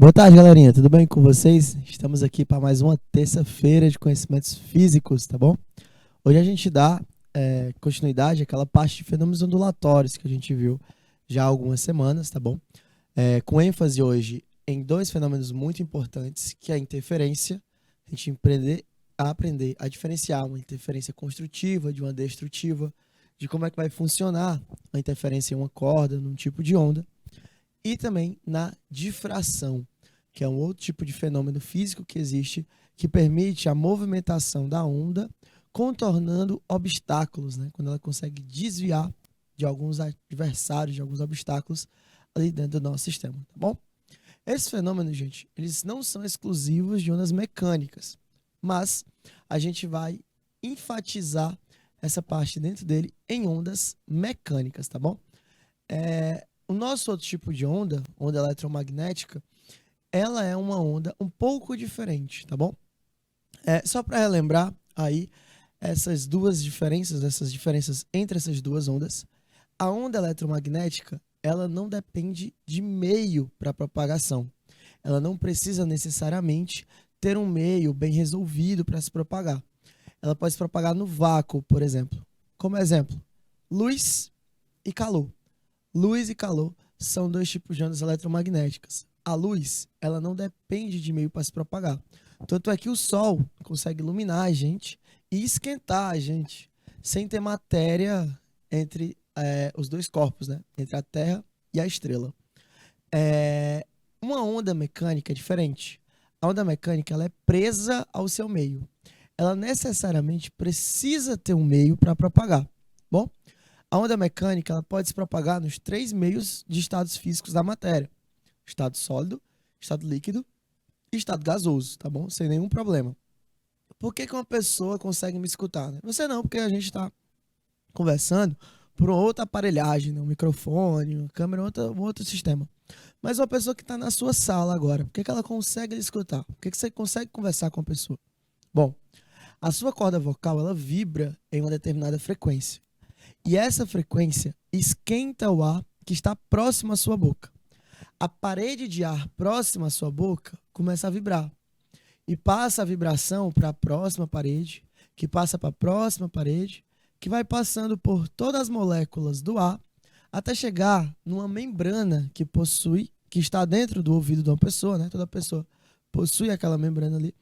Boa tarde, galerinha. Tudo bem com vocês? Estamos aqui para mais uma terça-feira de conhecimentos físicos, tá bom? Hoje a gente dá continuidade àquela parte de fenômenos ondulatórios que a gente viu já há algumas semanas, tá bom? Com ênfase hoje em dois fenômenos muito importantes, que é a interferência. A gente aprender a diferenciar uma interferência construtiva de uma destrutiva, de como é que vai funcionar a interferência em uma corda, num tipo de onda. E também na difração, que é um outro tipo de fenômeno físico que existe, que permite a movimentação da onda, contornando obstáculos, né? Quando ela consegue desviar de alguns adversários, de alguns obstáculos ali dentro do nosso sistema, tá bom? Esses fenômenos, gente, eles não são exclusivos de ondas mecânicas, mas a gente vai enfatizar essa parte dentro dele em ondas mecânicas, tá bom? O nosso outro tipo de onda eletromagnética, ela é uma onda um pouco diferente, tá bom? Só para relembrar aí essas diferenças entre essas duas ondas, a onda eletromagnética, ela não depende de meio para propagação. Ela não precisa necessariamente ter um meio bem resolvido para se propagar. Ela pode se propagar no vácuo, por exemplo. Como exemplo, luz e calor. Luz e calor são dois tipos de ondas eletromagnéticas. A luz, ela não depende de meio para se propagar. Tanto é que o Sol consegue iluminar a gente e esquentar a gente, sem ter matéria entre os dois corpos, né? Entre a Terra e a estrela. Uma onda mecânica é diferente. A onda mecânica, ela é presa ao seu meio. Ela necessariamente precisa ter um meio para propagar. Bom? A onda mecânica, ela pode se propagar nos três meios de estados físicos da matéria: estado sólido, estado líquido e estado gasoso, tá bom? Sem nenhum problema. Por que uma pessoa consegue me escutar, né? Você não, porque a gente está conversando por uma outra aparelhagem, né? Um microfone, uma câmera, um outro sistema. Mas uma pessoa que está na sua sala agora, por que ela consegue lhe escutar? Por que você consegue conversar com a pessoa? Bom, a sua corda vocal, ela vibra em uma determinada frequência. E essa frequência esquenta o ar que está próximo à sua boca. A parede de ar próxima à sua boca começa a vibrar. E passa a vibração para a próxima parede, que passa para a próxima parede, que vai passando por todas as moléculas do ar, até chegar numa membrana que está dentro do ouvido de uma pessoa, né? Toda pessoa possui aquela membrana ali,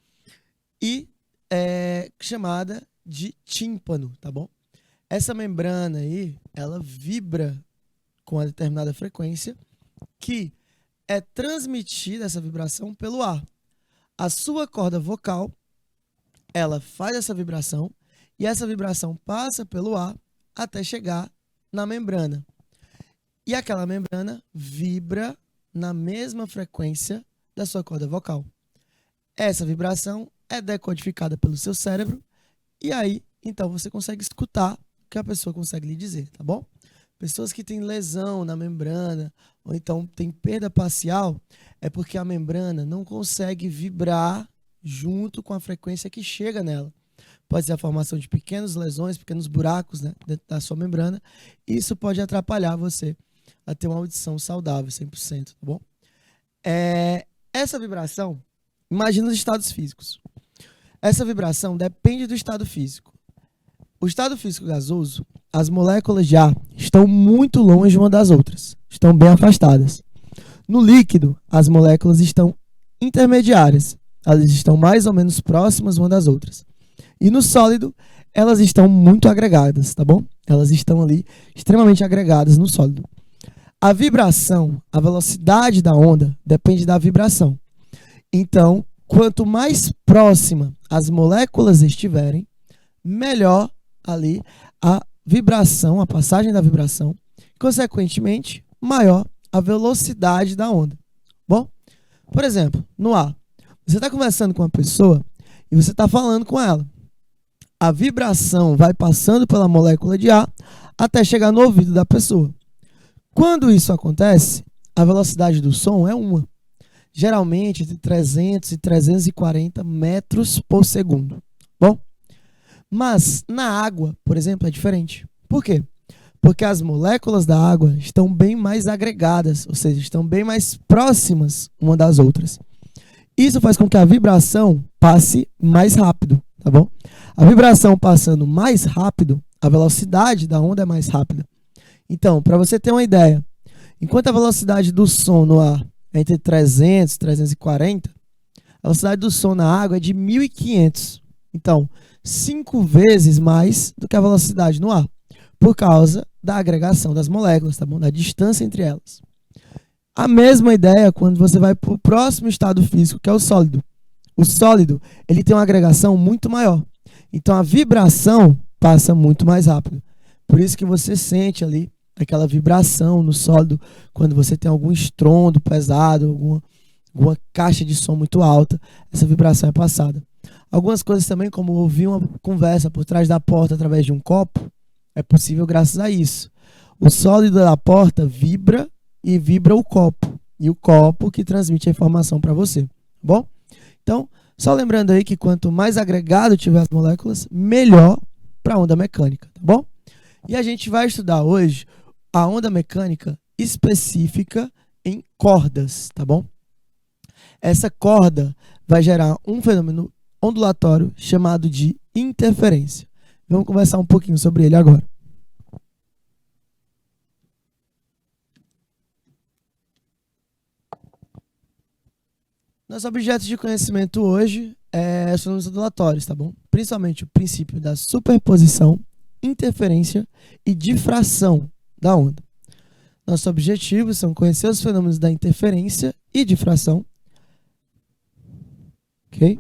e é chamada de tímpano, tá bom? Essa membrana aí, ela vibra com uma determinada frequência, que é transmitida essa vibração pelo ar. A sua corda vocal, ela faz essa vibração, e essa vibração passa pelo ar até chegar na membrana. E aquela membrana vibra na mesma frequência da sua corda vocal. Essa vibração é decodificada pelo seu cérebro, e aí, então, você consegue escutar que a pessoa consegue lhe dizer, tá bom? Pessoas que têm lesão na membrana, ou então tem perda parcial, é porque a membrana não consegue vibrar junto com a frequência que chega nela. Pode ser a formação de pequenas lesões, pequenos buracos, né, dentro da sua membrana. Isso pode atrapalhar você a ter uma audição saudável, 100%, tá bom? Essa vibração, imagina os estados físicos. Essa vibração depende do estado físico. O estado físico gasoso, as moléculas de ar estão muito longe uma das outras, estão bem afastadas. No líquido, as moléculas estão intermediárias, elas estão mais ou menos próximas uma das outras. E no sólido, elas estão muito agregadas, tá bom? Elas estão ali extremamente agregadas no sólido. A vibração, a velocidade da onda depende da vibração. Então, quanto mais próxima as moléculas estiverem, melhor ali a vibração, a passagem da vibração, consequentemente, maior a velocidade da onda. Bom, por exemplo, no ar, você está conversando com uma pessoa e você está falando com ela. A vibração vai passando pela molécula de ar até chegar no ouvido da pessoa. Quando isso acontece, a velocidade do som é 1. Geralmente entre 300 e 340 metros por segundo. Bom, mas na água, por exemplo, é diferente. Por quê? Porque as moléculas da água estão bem mais agregadas, ou seja, estão bem mais próximas uma das outras. Isso faz com que a vibração passe mais rápido, tá bom? A vibração passando mais rápido, a velocidade da onda é mais rápida. Então, para você ter uma ideia, enquanto a velocidade do som no ar é entre 300 e 340, a velocidade do som na água é de 1.500. Então, 5 vezes mais do que a velocidade no ar, por causa da agregação das moléculas, tá bom? Da distância entre elas. A mesma ideia quando você vai para o próximo estado físico, que é o sólido. O sólido, ele tem uma agregação muito maior. Então, a vibração passa muito mais rápido. Por isso que você sente ali aquela vibração no sólido quando você tem algum estrondo pesado, alguma caixa de som muito alta, essa vibração é passada. Algumas coisas também, como ouvir uma conversa por trás da porta através de um copo, é possível graças a isso. O sólido da porta vibra e vibra o copo. E o copo que transmite a informação para você. Tá bom? Então, só lembrando aí que quanto mais agregado tiver as moléculas, melhor para a onda mecânica. Tá bom? E a gente vai estudar hoje a onda mecânica específica em cordas. Tá bom? Essa corda vai gerar um fenômeno ondulatório chamado de interferência. Vamos conversar um pouquinho sobre ele agora. Nosso objeto de conhecimento hoje é os fenômenos ondulatórios, tá bom? Principalmente o princípio da superposição, interferência e difração da onda. Nossos objetivos são conhecer os fenômenos da interferência e difração, ok?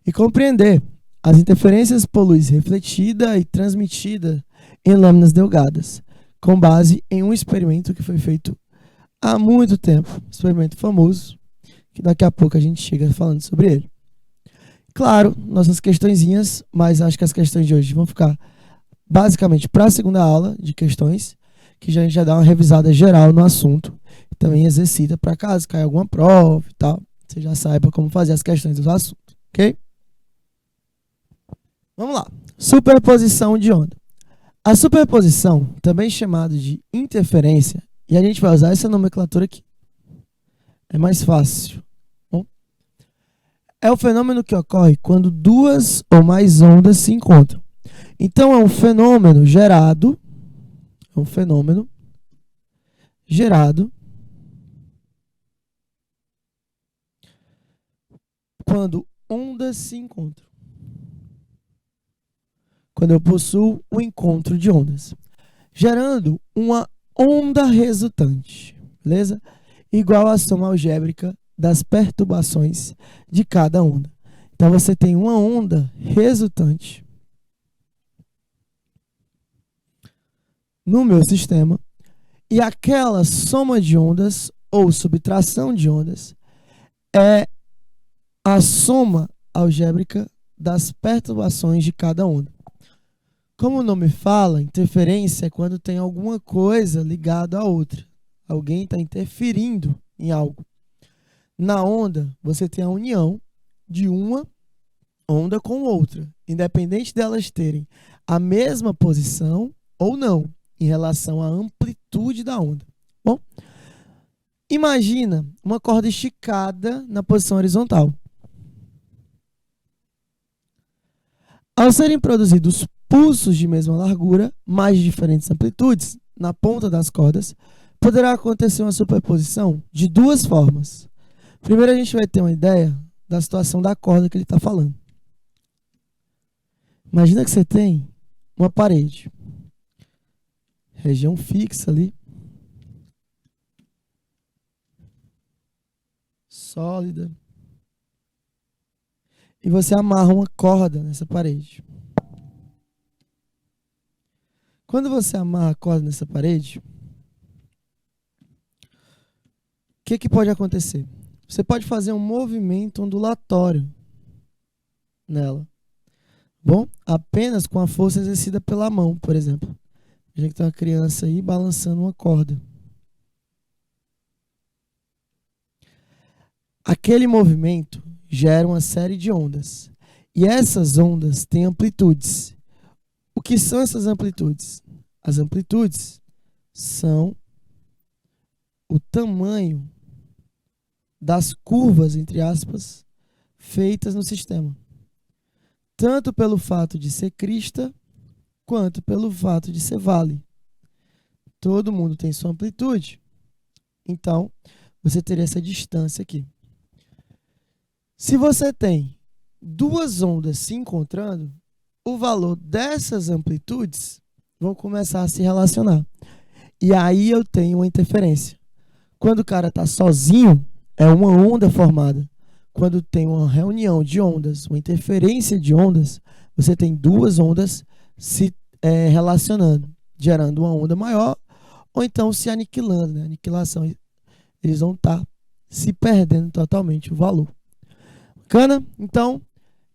E compreender as interferências por luz refletida e transmitida em lâminas delgadas, com base em um experimento que foi feito há muito tempo, um experimento famoso, que daqui a pouco a gente chega falando sobre ele. Claro, nossas questõezinhas, mas acho que as questões de hoje vão ficar basicamente para a segunda aula de questões, que a gente já dá uma revisada geral no assunto, e também exercita para caso caia alguma prova e tal, você já saiba como fazer as questões do assunto, ok? Vamos lá. Superposição de onda. A superposição, também chamada de interferência, e a gente vai usar essa nomenclatura aqui. É mais fácil. Bom, é o fenômeno que ocorre quando duas ou mais ondas se encontram. Então, é um fenômeno gerado quando ondas se encontram. Quando eu possuo o encontro de ondas, gerando uma onda resultante, beleza? Igual à soma algébrica das perturbações de cada onda. Então, você tem uma onda resultante no meu sistema e aquela soma de ondas ou subtração de ondas é a soma algébrica das perturbações de cada onda. Como o nome fala, interferência é quando tem alguma coisa ligada a outra. Alguém está interferindo em algo. Na onda, você tem a união de uma onda com outra, independente delas terem a mesma posição ou não, em relação à amplitude da onda. Bom, imagina uma corda esticada na posição horizontal. Ao serem produzidos pulsos de mesma largura, mas de diferentes amplitudes, na ponta das cordas, poderá acontecer uma superposição de duas formas. Primeiro, a gente vai ter uma ideia da situação da corda que ele está falando. Imagina que você tem uma parede, região fixa ali, sólida, e você amarra uma corda nessa parede. Quando você amarra a corda nessa parede, o que pode acontecer? Você pode fazer um movimento ondulatório nela. Bom, apenas com a força exercida pela mão, por exemplo. Veja que tem uma criança aí balançando uma corda. Aquele movimento gera uma série de ondas. E essas ondas têm amplitudes. O que são essas amplitudes? As amplitudes são o tamanho das curvas, entre aspas, feitas no sistema. Tanto pelo fato de ser crista, quanto pelo fato de ser vale. Todo mundo tem sua amplitude. Então, você teria essa distância aqui. Se você tem duas ondas se encontrando, o valor dessas amplitudes vão começar a se relacionar. E aí eu tenho uma interferência. Quando o cara está sozinho, é uma onda formada. Quando tem uma reunião de ondas, uma interferência de ondas, você tem duas ondas se relacionando, gerando uma onda maior, ou então se aniquilando, né? Aniquilação. Eles vão estar se perdendo totalmente o valor. Bacana? Então,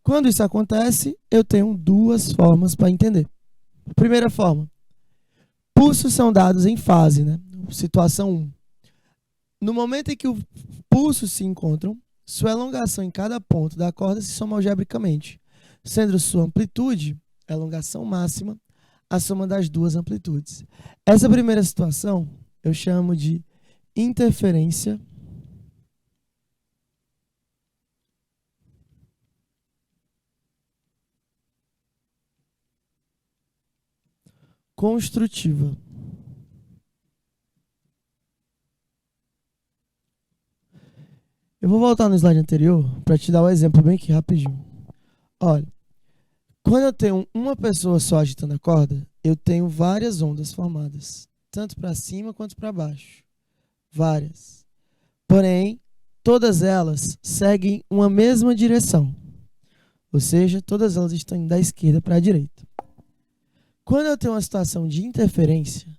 quando isso acontece, eu tenho duas formas para entender. Primeira forma, pulsos são dados em fase, né? Situação 1. No momento em que os pulsos se encontram, sua elongação em cada ponto da corda se soma algebricamente, sendo sua amplitude, elongação máxima, a soma das duas amplitudes. Essa primeira situação eu chamo de interferência construtiva. Eu vou voltar no slide anterior para te dar um exemplo bem aqui rapidinho. Olha, quando eu tenho uma pessoa só agitando a corda, eu tenho várias ondas formadas, tanto para cima quanto para baixo. Várias. Porém, todas elas seguem uma mesma direção. Ou seja, todas elas estão indo da esquerda para a direita. Quando eu tenho uma situação de interferência,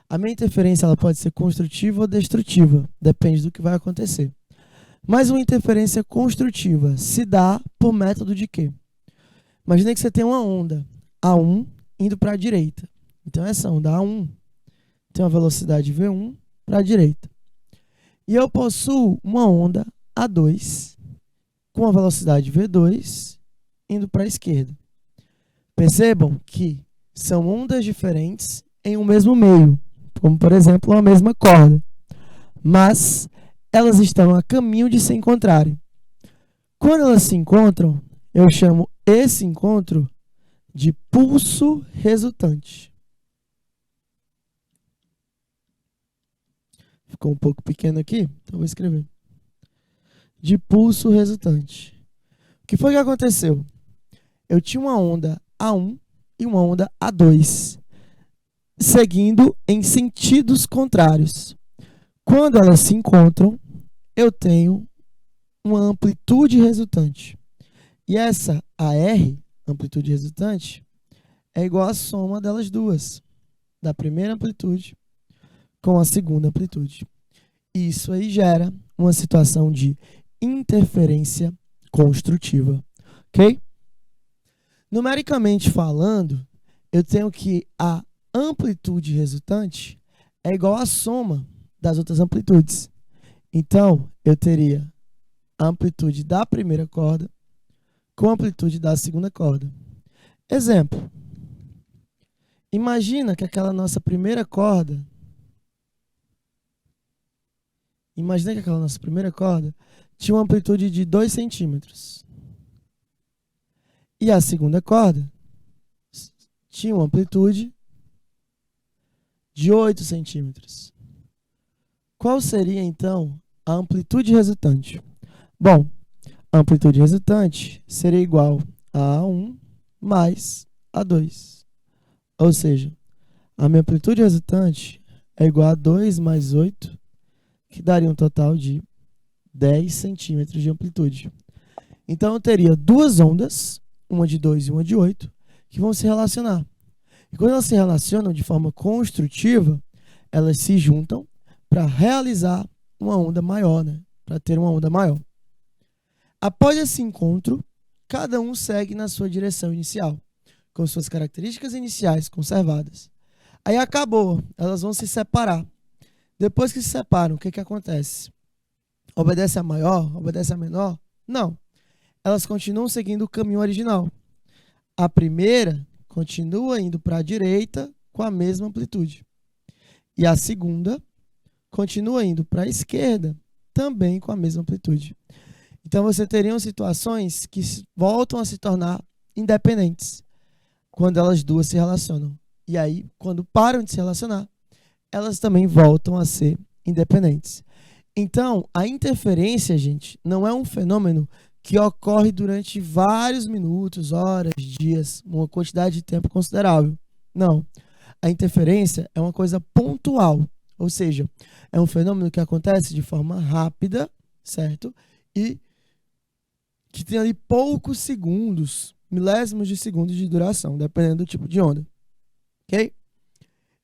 a minha interferência ela pode ser construtiva ou destrutiva, depende do que vai acontecer. Mas uma interferência construtiva se dá por método de quê? Imagina que você tem uma onda A1 indo para a direita. Então, essa onda A1 tem uma velocidade V1 para a direita. E eu possuo uma onda A2 com a velocidade V2 indo para a esquerda. Percebam que são ondas diferentes em um mesmo meio, como, por exemplo, a mesma corda. Mas elas estão a caminho de se encontrarem. Quando elas se encontram, eu chamo esse encontro de pulso resultante. Ficou um pouco pequeno aqui, então vou escrever. De pulso resultante. O que foi que aconteceu? Eu tinha uma onda A1 e uma onda A2, seguindo em sentidos contrários. Quando elas se encontram, eu tenho uma amplitude resultante. E essa AR, amplitude resultante, é igual à soma delas duas, da primeira amplitude com a segunda amplitude. Isso aí gera uma situação de interferência construtiva, ok? Numericamente falando, eu tenho que a amplitude resultante é igual à soma das outras amplitudes. Então, eu teria a amplitude da primeira corda com a amplitude da segunda corda. Exemplo. Imagina que aquela nossa primeira corda tinha uma amplitude de 2 centímetros. E a segunda corda tinha uma amplitude de 8 centímetros. Qual seria, então, a amplitude resultante? Bom, a amplitude resultante seria igual a A1 mais A2. Ou seja, a minha amplitude resultante é igual a 2 mais 8, que daria um total de 10 centímetros de amplitude. Então, eu teria duas ondas, uma de 2 e uma de 8, que vão se relacionar. E quando elas se relacionam de forma construtiva, elas se juntam para realizar uma onda maior, né? Para ter uma onda maior. Após esse encontro, cada um segue na sua direção inicial, com suas características iniciais conservadas. Aí acabou, elas vão se separar. Depois que se separam, o que acontece? Obedece a maior? Obedece a menor? Não. Elas continuam seguindo o caminho original. A primeira continua indo para a direita com a mesma amplitude. E a segunda continua indo para a esquerda, também com a mesma amplitude. Então, você teria situações que voltam a se tornar independentes quando elas duas se relacionam. E aí, quando param de se relacionar, elas também voltam a ser independentes. Então, a interferência, gente, não é um fenômeno que ocorre durante vários minutos, horas, dias, uma quantidade de tempo considerável. Não. A interferência é uma coisa pontual, ou seja, é um fenômeno que acontece de forma rápida, certo? E que tem ali poucos segundos, milésimos de segundos de duração, dependendo do tipo de onda. Ok?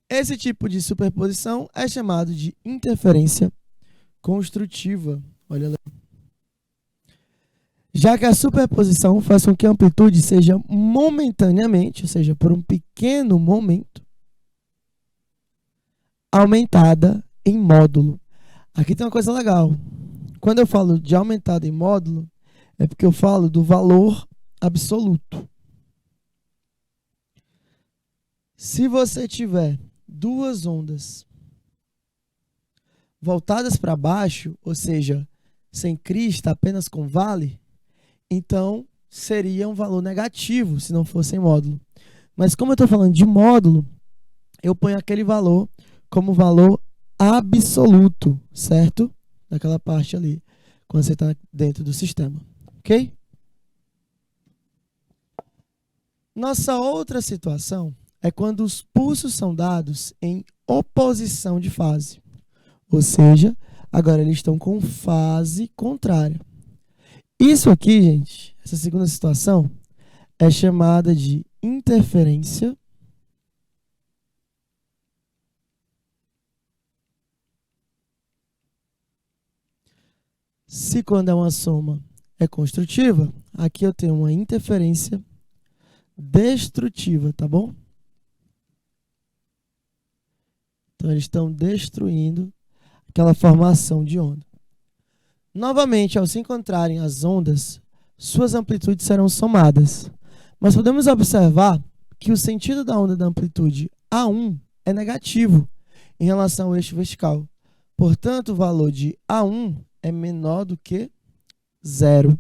Esse tipo de superposição é chamado de interferência construtiva. Olha lá. Já que a superposição faz com que a amplitude seja momentaneamente, ou seja, por um pequeno momento, aumentada em módulo. Aqui tem uma coisa legal. Quando eu falo de aumentada em módulo, é porque eu falo do valor absoluto. Se você tiver duas ondas voltadas para baixo, ou seja, sem crista, apenas com vale, então seria um valor negativo se não fosse em módulo. Mas como eu estou falando de módulo, eu ponho aquele valor como valor absoluto, certo? Naquela parte ali, quando você está dentro do sistema. Ok? Nossa outra situação é quando os pulsos são dados em oposição de fase. Ou seja, agora eles estão com fase contrária. Isso aqui, gente, essa segunda situação, é chamada de interferência se quando é uma soma é construtiva, aqui eu tenho uma interferência destrutiva, tá bom? Então, eles estão destruindo aquela formação de onda. Novamente, ao se encontrarem as ondas, suas amplitudes serão somadas. Mas podemos observar que o sentido da onda da amplitude A1 é negativo em relação ao eixo vertical. Portanto, o valor de A1 é menor do que 0.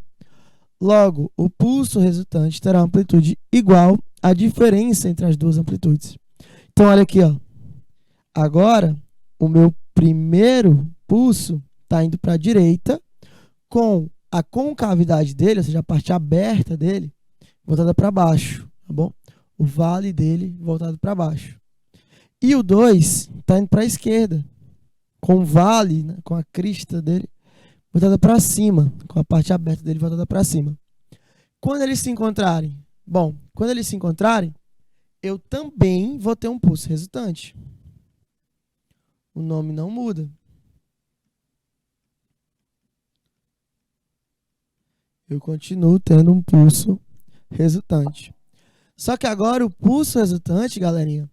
Logo, o pulso resultante terá amplitude igual à diferença entre as duas amplitudes. Então, olha aqui, ó. Agora, o meu primeiro pulso está indo para a direita, com a concavidade dele, ou seja, a parte aberta dele, voltada para baixo, tá bom? O vale dele voltado para baixo. E o 2 está indo para a esquerda, com o vale, né, com a crista dele, voltada para cima, com a parte aberta dele voltada para cima. Quando eles se encontrarem? Bom, quando eles se encontrarem, eu também vou ter um pulso resultante. O nome não muda. Eu continuo tendo um pulso resultante. Só que agora o pulso resultante, galerinha,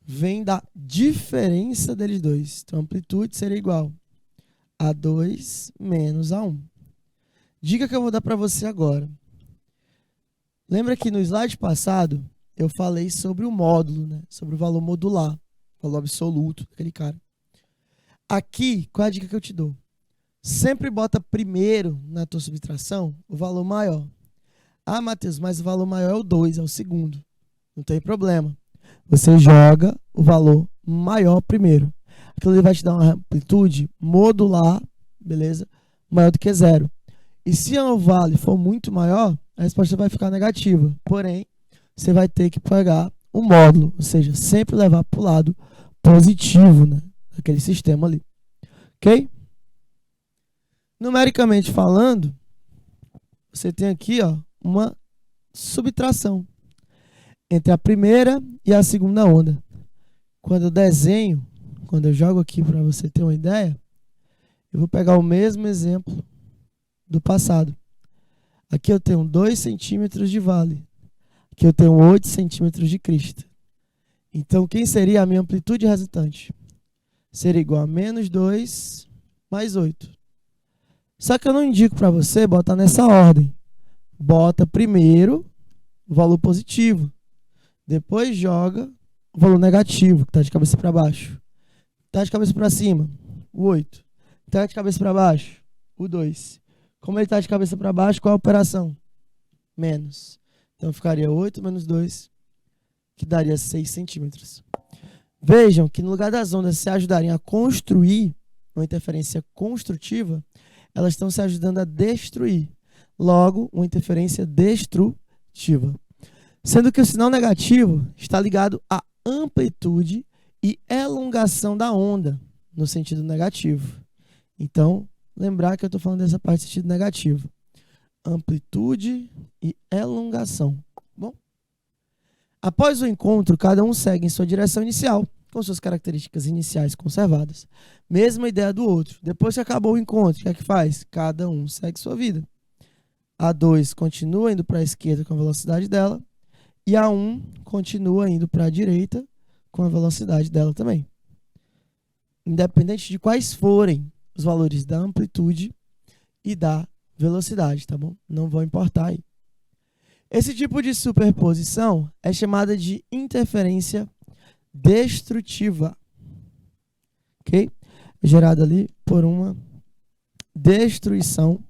vem da diferença deles dois. Então, a amplitude seria igual a 2 menos a 1. Dica que eu vou dar para você agora. Lembra que no slide passado eu falei sobre o módulo, né? Sobre o valor modular, valor absoluto daquele cara. Aqui, qual é a dica que eu te dou? Sempre bota primeiro na tua subtração o valor maior. Ah, Matheus, mas o valor maior é o 2, é o segundo. Não tem problema. Você joga o valor maior primeiro. Aquilo ali vai te dar uma amplitude modular, beleza? Maior do que 0. E se o vale for muito maior, a resposta vai ficar negativa. Porém, você vai ter que pegar o módulo, ou seja, sempre levar para o lado positivo, né? Daquele sistema ali. Ok? Numericamente falando, você tem aqui, ó, uma subtração entre a primeira e a segunda onda. Quando eu desenho, quando eu jogo aqui para você ter uma ideia, eu vou pegar o mesmo exemplo do passado. Aqui eu tenho 2 centímetros de vale. Aqui eu tenho 8 centímetros de crista. Então, quem seria a minha amplitude resultante? Seria igual a menos 2 mais 8. Só que eu não indico para você botar nessa ordem. Bota primeiro o valor positivo. Depois joga o valor negativo, que está de cabeça para baixo. Está de cabeça para cima, o 8. Está de cabeça para baixo, o 2. Como ele está de cabeça para baixo, qual a operação? Menos. Então ficaria 8 menos 2, que daria 6 centímetros. Vejam que no lugar das ondas se ajudarem a construir uma interferência construtiva, elas estão se ajudando a destruir. Logo, uma interferência destrutiva. Sendo que o sinal negativo está ligado à amplitude e elongação da onda, no sentido negativo. Então, lembrar que eu estou falando dessa parte no sentido negativo. Amplitude e elongação. Bom? Após o encontro, cada um segue em sua direção inicial, com suas características iniciais conservadas. Mesma ideia do outro. Depois que acabou o encontro, o que é que faz? Cada um segue sua vida. A 2 continua indo para a esquerda com a velocidade dela, e a 1 continua indo para a direita com a velocidade dela também. Independente de quais forem os valores da amplitude e da velocidade, tá bom? Não vão importar aí. Esse tipo de superposição é chamada de interferência destrutiva, ok? É gerada ali por uma destruição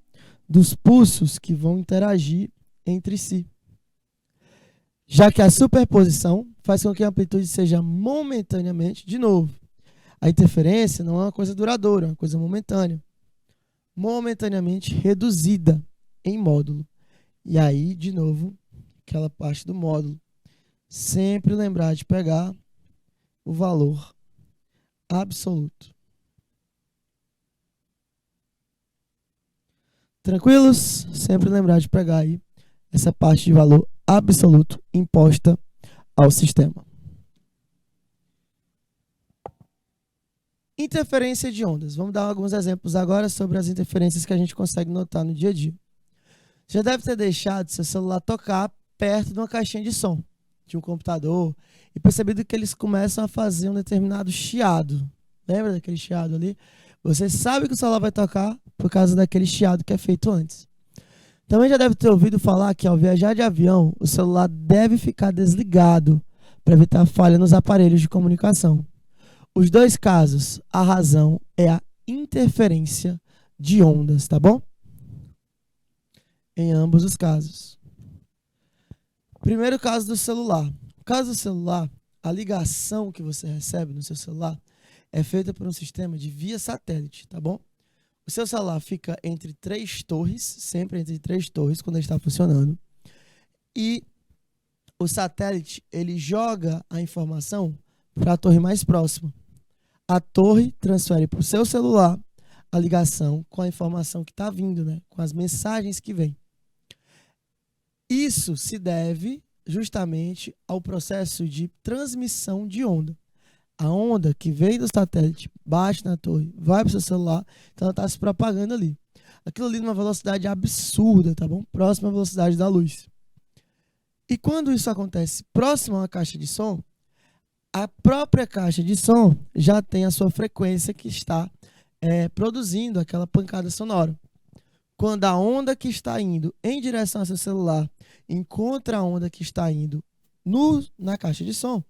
dos pulsos que vão interagir entre si. Já que a superposição faz com que a amplitude seja momentaneamente, de novo, a interferência não é uma coisa duradoura, é uma coisa momentânea. Momentaneamente reduzida em módulo. E aí, de novo, aquela parte do módulo. Sempre lembrar de pegar o valor absoluto. Tranquilos? Sempre lembrar de pegar aí essa parte de valor absoluto imposta ao sistema. Interferência de ondas. Vamos dar alguns exemplos agora sobre as interferências que a gente consegue notar no dia a dia. Já deve ter deixado seu celular tocar perto de uma caixinha de som, de um computador, e percebido que eles começam a fazer um determinado chiado. Lembra daquele chiado ali? Você sabe que o celular vai tocar por causa daquele chiado que é feito antes. Também já deve ter ouvido falar que ao viajar de avião, o celular deve ficar desligado para evitar falha nos aparelhos de comunicação. Os dois casos, a razão é a interferência de ondas, tá bom? Em ambos os casos. Primeiro caso do celular. No caso do celular, a ligação que você recebe no seu celular é feita por um sistema de via satélite, tá bom? O seu celular fica entre 3 torres, sempre entre 3 torres, quando ele está funcionando. E o satélite, ele joga a informação para a torre mais próxima. A torre transfere para o seu celular a ligação com a informação que está vindo, né? Com as mensagens que vêm. Isso se deve justamente ao processo de transmissão de onda. A onda que vem do satélite, bate na torre, vai para o seu celular, então ela está se propagando ali. Aquilo ali numa velocidade absurda, tá bom? Próxima à velocidade da luz. E quando isso acontece próximo a uma caixa de som, a própria caixa de som já tem a sua frequência que está produzindo aquela pancada sonora. Quando a onda que está indo em direção ao seu celular encontra a onda que está indo na caixa de som,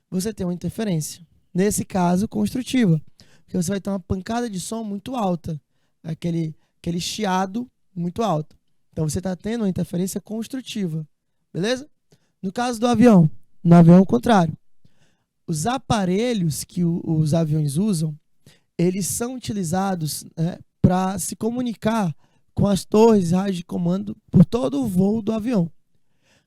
você tem uma interferência. Nesse caso, construtiva. Porque você vai ter uma pancada de som muito alta. Aquele chiado muito alto. Então, você está tendo uma interferência construtiva. Beleza? No caso do avião, no avião é o contrário. Os aparelhos que os aviões usam, eles são utilizados para se comunicar com as torres de rádio de comando por todo o voo do avião.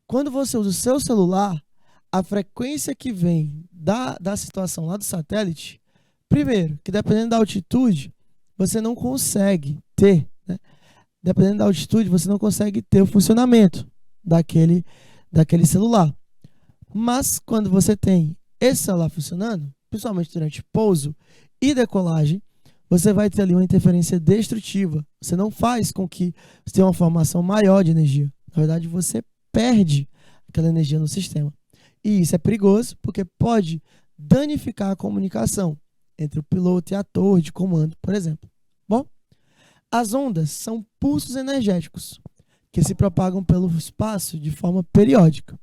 Quando você usa o seu celular, a frequência que vem da situação lá do satélite, primeiro, que dependendo da altitude, você não consegue ter, né? Dependendo da altitude, você não consegue ter o funcionamento daquele celular. Mas quando você tem esse celular funcionando, principalmente durante pouso e decolagem, você vai ter ali uma interferência destrutiva. Você não faz com que você tenha uma formação maior de energia. Na verdade, você perde aquela energia no sistema. E isso é perigoso porque pode danificar a comunicação entre o piloto e a torre de comando, por exemplo. Bom, as ondas são pulsos energéticos que se propagam pelo espaço de forma periódica.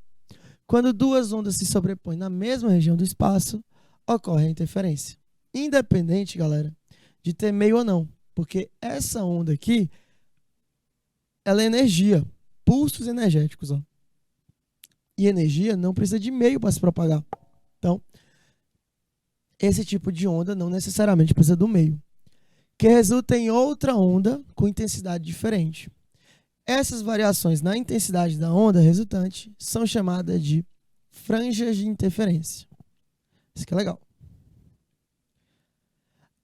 Quando duas ondas se sobrepõem na mesma região do espaço, ocorre a interferência. Independente, galera, de ter meio ou não. Porque essa onda aqui, ela é energia, pulsos energéticos. Ó. E energia não precisa de meio para se propagar. Então, esse tipo de onda não necessariamente precisa do meio, que resulta em outra onda com intensidade diferente. Essas variações na intensidade da onda resultante são chamadas de franjas de interferência. Isso que é legal.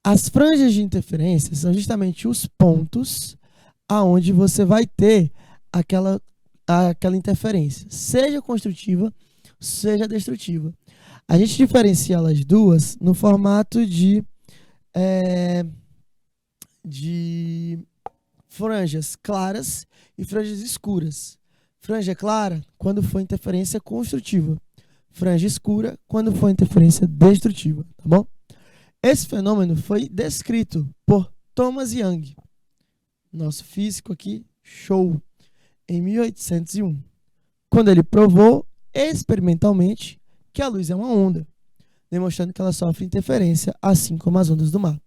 As franjas de interferência são justamente os pontos aonde você vai ter aquela interferência, seja construtiva, seja destrutiva. A gente diferencia elas duas no formato de franjas claras e franjas escuras. Franja clara, quando for interferência construtiva. Franja escura, quando for interferência destrutiva, tá bom? Esse fenômeno foi descrito por Thomas Young, nosso físico aqui, show, em 1801, quando ele provou experimentalmente que a luz é uma onda, demonstrando que ela sofre interferência, assim como as ondas do mar.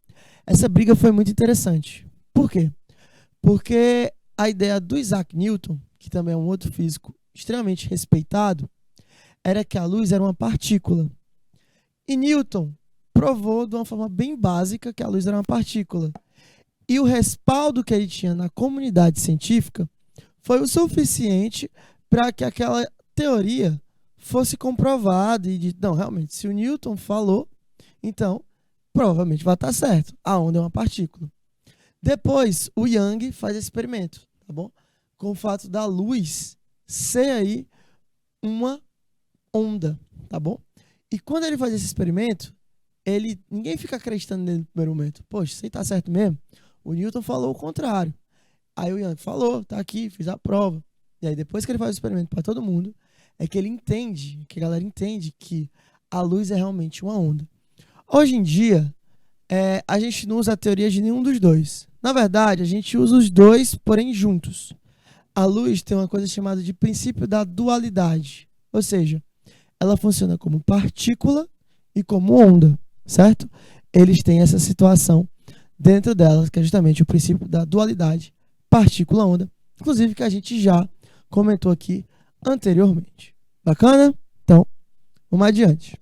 Essa briga foi muito interessante. Por quê? Porque a ideia do Isaac Newton, que também é um outro físico extremamente respeitado, era que a luz era uma partícula. E Newton provou de uma forma bem básica que a luz era uma partícula. E o respaldo que ele tinha na comunidade científica foi o suficiente para que aquela teoria fosse comprovada e de, não, realmente, se o Newton falou, então provavelmente vai estar certo. A onda é uma partícula. Depois, o Young faz esse experimento, tá bom? Com o fato da luz ser aí uma onda, tá bom? E quando ele faz esse experimento, ninguém fica acreditando nele no primeiro momento. Poxa, isso aí tá certo mesmo? O Newton falou o contrário. Aí o Young falou, tá aqui, fiz a prova. E aí depois que ele faz o experimento para todo mundo, é que ele entende, que a galera entende que a luz é realmente uma onda. Hoje em dia, a gente não usa a teoria de nenhum dos dois. Na verdade, a gente usa os dois, porém juntos. A luz tem uma coisa chamada de princípio da dualidade. Ou seja, ela funciona como partícula e como onda, certo? Eles têm essa situação dentro delas, que é justamente o princípio da dualidade, partícula-onda, inclusive que a gente já comentou aqui anteriormente. Bacana? Então, vamos adiante.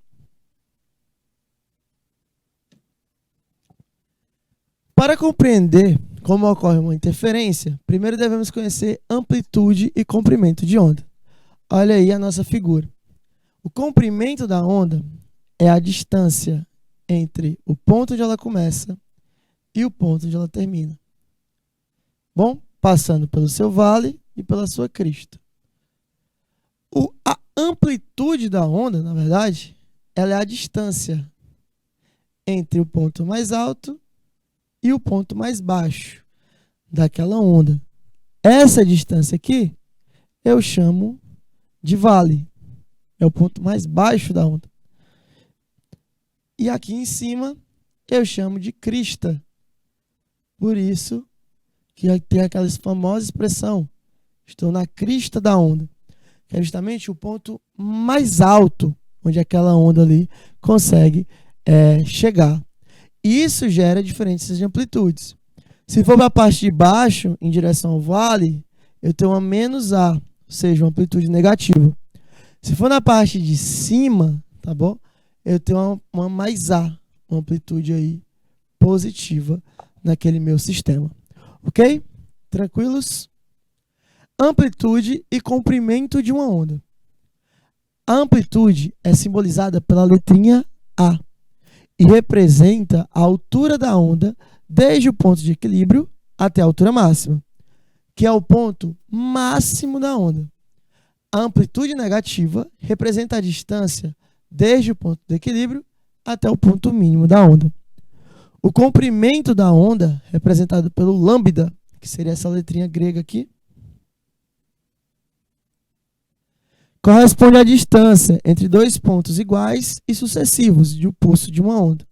Para compreender como ocorre uma interferência, primeiro devemos conhecer amplitude e comprimento de onda. Olha aí a nossa figura. O comprimento da onda é a distância entre o ponto onde ela começa e o ponto onde ela termina. Bom, passando pelo seu vale e pela sua crista. A amplitude da onda, na verdade, ela é a distância entre o ponto mais alto e o ponto mais baixo daquela onda. Essa distância aqui eu chamo de vale. É o ponto mais baixo da onda. E aqui em cima eu chamo de crista. Por isso que tem aquela famosa expressão, estou na crista da onda, que é justamente o ponto mais alto onde aquela onda ali consegue chegar. E isso gera diferenças de amplitudes. Se for para a parte de baixo, em direção ao vale, eu tenho uma menos A, ou seja, uma amplitude negativa. Se for na parte de cima, tá bom? Eu tenho uma mais A, uma amplitude aí positiva naquele meu sistema. Ok? Tranquilos? Amplitude e comprimento de uma onda. A amplitude é simbolizada pela letrinha A e representa a altura da onda desde o ponto de equilíbrio até a altura máxima, que é o ponto máximo da onda. A amplitude negativa representa a distância desde o ponto de equilíbrio até o ponto mínimo da onda. O comprimento da onda, representado pelo lambda, que seria essa letrinha grega aqui, corresponde à distância entre dois pontos iguais e sucessivos de um pulso de uma onda.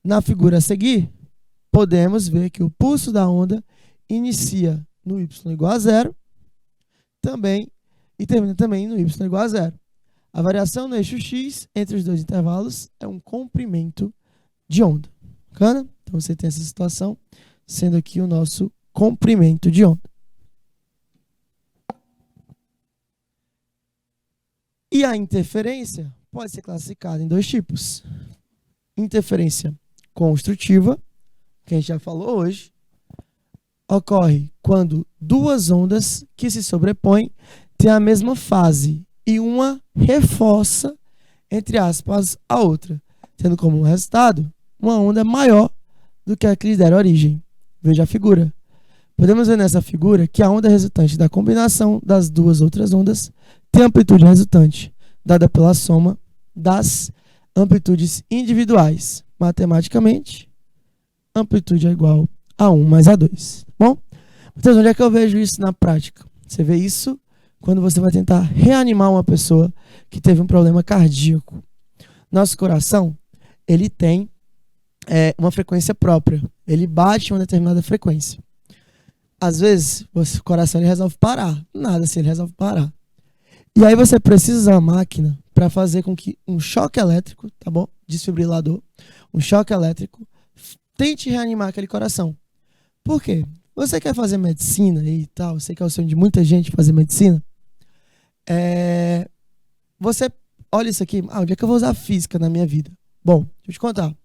Na figura a seguir, podemos ver que o pulso da onda inicia no y igual a 0, também e termina também no y igual a zero. A variação no eixo x entre os dois intervalos é um comprimento de onda. Bacana? Então você tem essa situação, sendo aqui o nosso comprimento de onda. E a interferência pode ser classificada em dois tipos. Interferência construtiva, que a gente já falou hoje, ocorre quando duas ondas que se sobrepõem têm a mesma fase e uma reforça, entre aspas, a outra, tendo como resultado uma onda maior do que a que lhe der origem. Veja a figura. Podemos ver nessa figura que a onda resultante da combinação das duas outras ondas tem amplitude resultante, dada pela soma das amplitudes individuais. Matematicamente, amplitude é igual a 1 mais A2. Bom, então onde é que eu vejo isso na prática? Você vê isso quando você vai tentar reanimar uma pessoa que teve um problema cardíaco. Nosso coração, ele tem uma frequência própria. Ele bate em uma determinada frequência. Às vezes, o coração ele resolve parar. Nada assim, ele resolve parar. E aí você precisa usar a máquina para fazer com que um choque elétrico, tá bom? Desfibrilador, um choque elétrico, tente reanimar aquele coração. Por quê? Você quer fazer medicina e tal, sei que é o sonho de muita gente fazer medicina. Você olha isso aqui, onde é que eu vou usar física na minha vida? Bom, deixa eu te contar.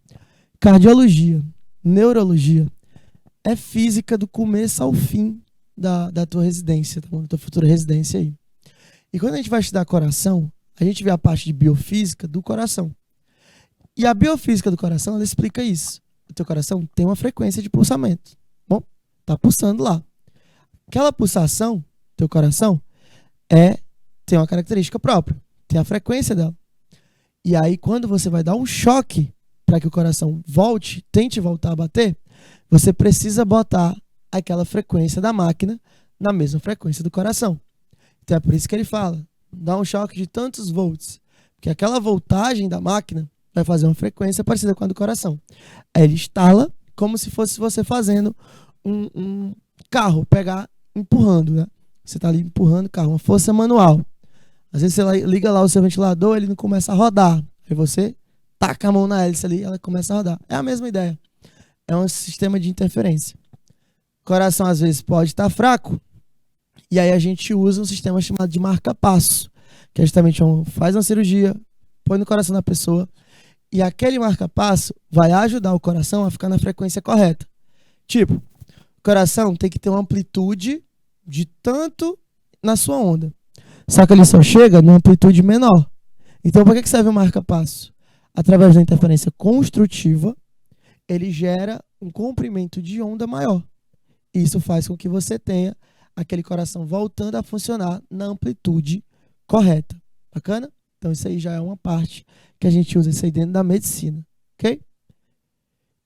Cardiologia, neurologia, é física do começo ao fim da tua residência, tá bom? Da tua futura residência aí. E quando a gente vai estudar coração, a gente vê a parte de biofísica do coração. E a biofísica do coração, ela explica isso. O teu coração tem uma frequência de pulsamento. Bom, tá pulsando lá. Aquela pulsação, teu coração, tem uma característica própria. Tem a frequência dela. E aí, quando você vai dar um choque para que o coração tente voltar a bater, você precisa botar aquela frequência da máquina na mesma frequência do coração. Então é por isso que ele fala, dá um choque de tantos volts, porque aquela voltagem da máquina vai fazer uma frequência parecida com a do coração. Aí ele estala como se fosse você fazendo um carro, empurrando, né? Você está ali empurrando o carro, uma força manual. Às vezes você liga lá o seu ventilador, ele não começa a rodar. Aí você taca a mão na hélice ali, ela começa a rodar. É a mesma ideia. É um sistema de interferência. O coração às vezes pode estar fraco, e aí a gente usa um sistema chamado de marca-passo, que é justamente faz uma cirurgia, põe no coração da pessoa, e aquele marca-passo vai ajudar o coração a ficar na frequência correta. Tipo, o coração tem que ter uma amplitude de tanto na sua onda. Só que ele só chega numa amplitude menor. Então, para que serve o marca-passo? Através da interferência construtiva, ele gera um comprimento de onda maior. Isso faz com que você tenha aquele coração voltando a funcionar na amplitude correta. Bacana? Então, isso aí já é uma parte que a gente usa isso aí dentro da medicina. Ok?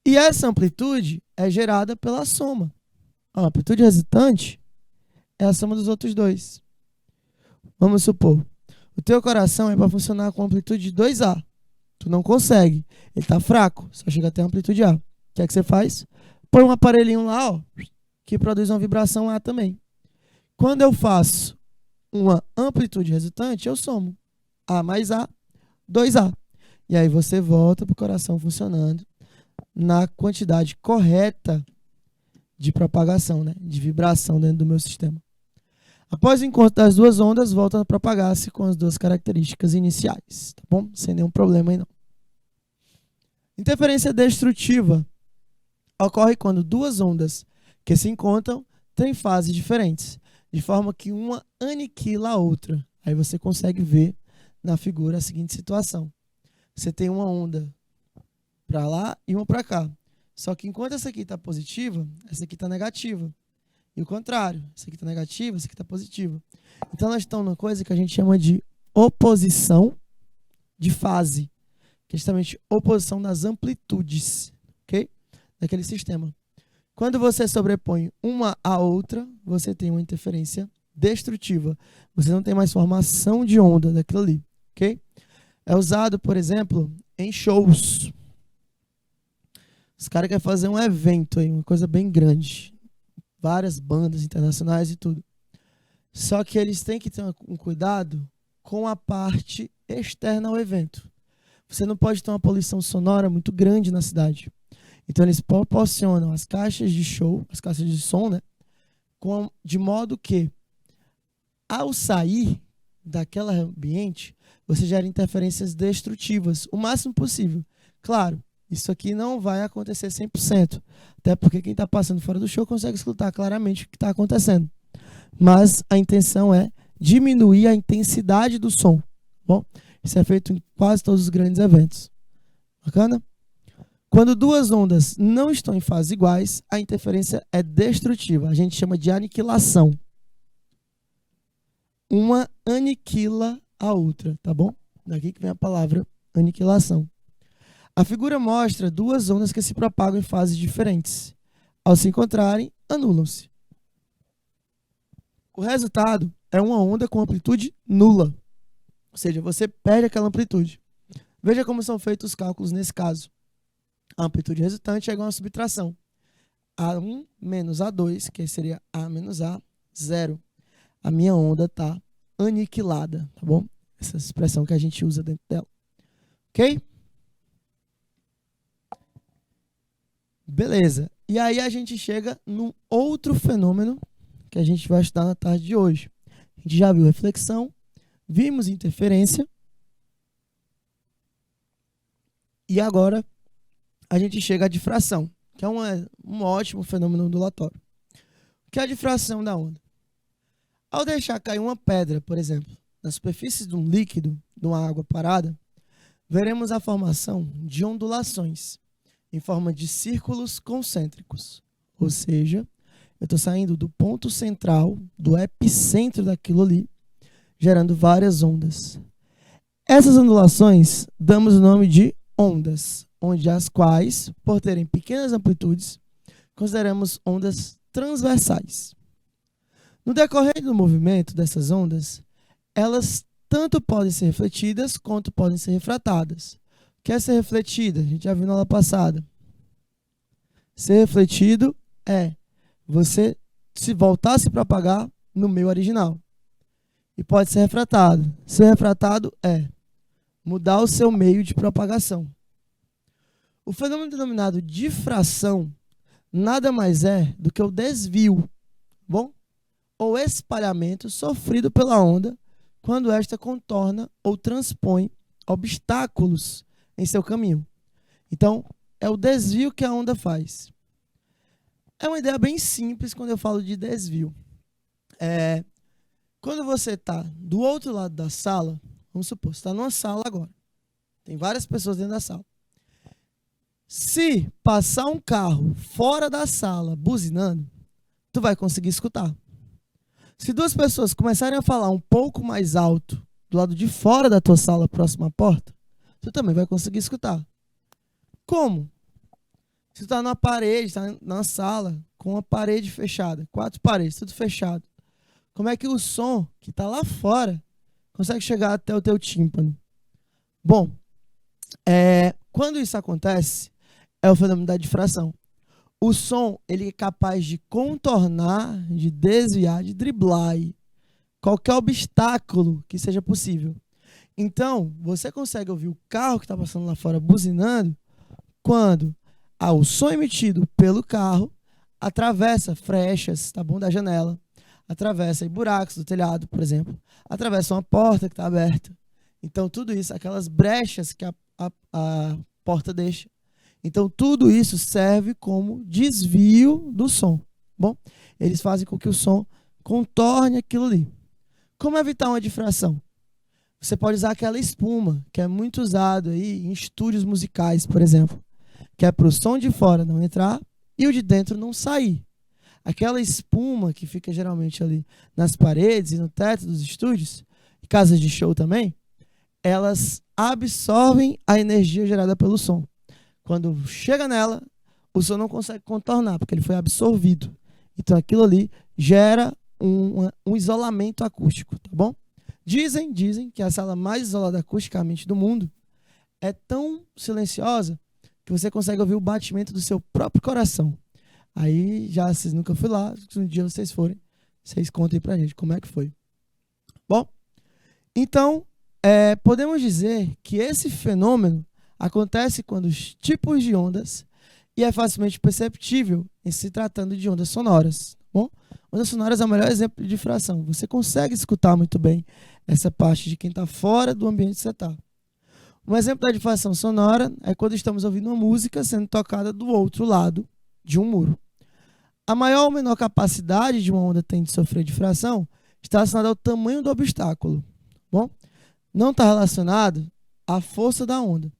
E essa amplitude é gerada pela soma. A amplitude resultante é a soma dos outros dois. Vamos supor, o teu coração é para funcionar com amplitude de 2A. Tu não consegue. Ele está fraco, só chega até a amplitude A. O que é que você faz? Põe um aparelhinho lá, ó, que produz uma vibração A também. Quando eu faço uma amplitude resultante, eu somo A mais A, 2A. E aí você volta para o coração funcionando na quantidade correta de propagação, né? De vibração dentro do meu sistema. Após o encontro das duas ondas, volta a propagar-se com as duas características iniciais, tá bom? Sem nenhum problema aí não. Interferência destrutiva ocorre quando duas ondas que se encontram têm fases diferentes, de forma que uma aniquila a outra. Aí você consegue ver na figura a seguinte situação. Você tem uma onda para lá e uma para cá. Só que enquanto essa aqui está positiva, essa aqui está negativa. E o contrário, essa aqui está negativa, essa aqui está positiva. Então nós estamos numa coisa que a gente chama de oposição de fase, que é justamente oposição das amplitudes, ok? Daquele sistema. Quando você sobrepõe uma à outra, você tem uma interferência destrutiva. Você não tem mais formação de onda daquilo ali, ok? É usado, por exemplo, em shows. Os caras querem fazer um evento aí, uma coisa bem grande. Várias bandas internacionais e tudo. Só que eles têm que ter um cuidado com a parte externa ao evento. Você não pode ter uma poluição sonora muito grande na cidade. Então eles proporcionam as caixas de show, as caixas de som, né? De modo que, ao sair daquele ambiente, você gera interferências destrutivas, o máximo possível. Claro, isso aqui não vai acontecer 100%, até porque quem está passando fora do show consegue escutar claramente o que está acontecendo. Mas a intenção é diminuir a intensidade do som. Bom, isso é feito em quase todos os grandes eventos. Bacana? Quando duas ondas não estão em fases iguais, a interferência é destrutiva. A gente chama de aniquilação. Uma aniquila a outra, tá bom? Daqui que vem a palavra aniquilação. A figura mostra duas ondas que se propagam em fases diferentes. Ao se encontrarem, anulam-se. O resultado é uma onda com amplitude nula. Ou seja, você perde aquela amplitude. Veja como são feitos os cálculos nesse caso. A amplitude resultante é igual a subtração. A1 menos A2, que seria A menos A, 0. A minha onda está aniquilada, tá bom? Essa expressão que a gente usa dentro dela. Ok? Beleza. E aí a gente chega num outro fenômeno que a gente vai estudar na tarde de hoje. A gente já viu reflexão, vimos interferência, e agora a gente chega à difração, que é um ótimo fenômeno ondulatório. O que é a difração da onda? Ao deixar cair uma pedra, por exemplo, na superfície de um líquido, de uma água parada, veremos a formação de ondulações em forma de círculos concêntricos. Ou seja, eu estou saindo do ponto central, do epicentro daquilo ali, gerando várias ondas. Essas ondulações damos o nome de ondas, onde as quais, por terem pequenas amplitudes, consideramos ondas transversais. No decorrer do movimento dessas ondas, elas tanto podem ser refletidas quanto podem ser refratadas. O que é ser refletida? A gente já viu na aula passada. Ser refletido é você se voltar a se propagar no meio original. E pode ser refratado. Ser refratado é mudar o seu meio de propagação. O fenômeno denominado difração nada mais é do que o desvio, bom? Ou espalhamento sofrido pela onda quando esta contorna ou transpõe obstáculos em seu caminho. Então, é o desvio que a onda faz. É uma ideia bem simples quando eu falo de desvio. Quando você está do outro lado da sala, vamos supor, você está numa sala agora. Tem várias pessoas dentro da sala. Se passar um carro fora da sala buzinando, tu vai conseguir escutar. Se duas pessoas começarem a falar um pouco mais alto do lado de fora da tua sala, próxima à porta, tu também vai conseguir escutar. Como? Se tu está na parede, está na sala, com uma parede fechada, 4 paredes, tudo fechado, como é que o som que está lá fora consegue chegar até o teu tímpano? Bom, quando isso acontece, é o fenômeno da difração. O som ele é capaz de contornar, de desviar, de driblar qualquer obstáculo que seja possível. Então, você consegue ouvir o carro que está passando lá fora buzinando quando o som emitido pelo carro atravessa frechas, tá bom, da janela, atravessa buracos do telhado, por exemplo, atravessa uma porta que está aberta. Então, tudo isso, aquelas brechas que a porta deixa. Então, tudo isso serve como desvio do som. Bom, eles fazem com que o som contorne aquilo ali. Como evitar uma difração? Você pode usar aquela espuma, que é muito usado aí em estúdios musicais, por exemplo, que é para o som de fora não entrar e o de dentro não sair. Aquela espuma que fica geralmente ali nas paredes e no teto dos estúdios, e casas de show também, elas absorvem a energia gerada pelo som. Quando chega nela, o som não consegue contornar, porque ele foi absorvido. Então aquilo ali gera um isolamento acústico, tá bom? Dizem que a sala mais isolada acusticamente do mundo é tão silenciosa que você consegue ouvir o batimento do seu próprio coração. Aí, já vocês nunca foram lá, se um dia vocês forem, Vocês contem pra gente como é que foi. Bom, então, podemos dizer que esse fenômeno acontece quando os tipos de ondas e é facilmente perceptível em se tratando de ondas sonoras. Bom, ondas sonoras é o melhor exemplo de difração. Você consegue escutar muito bem essa parte de quem está fora do ambiente que você está. Um exemplo da difração sonora é quando estamos ouvindo uma música sendo tocada do outro lado de um muro. A maior ou menor capacidade de uma onda tem de sofrer difração está relacionada ao tamanho do obstáculo. Bom, não está relacionado à força da onda,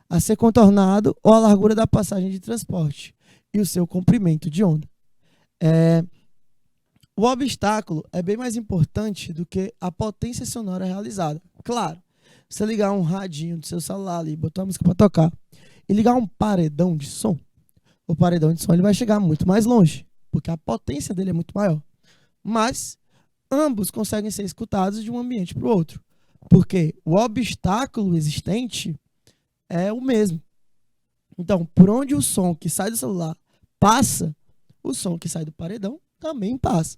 a ser contornado ou à largura da passagem de transporte e o seu comprimento de onda. O obstáculo é bem mais importante do que a potência sonora realizada. Claro, você ligar um radinho do seu celular ali, botar a música para tocar e ligar um paredão de som, o paredão de som ele vai chegar muito mais longe, porque a potência dele é muito maior. Mas ambos conseguem ser escutados de um ambiente para o outro, porque o obstáculo existente é o mesmo. Então, por onde o som que sai do celular passa, o som que sai do paredão também passa.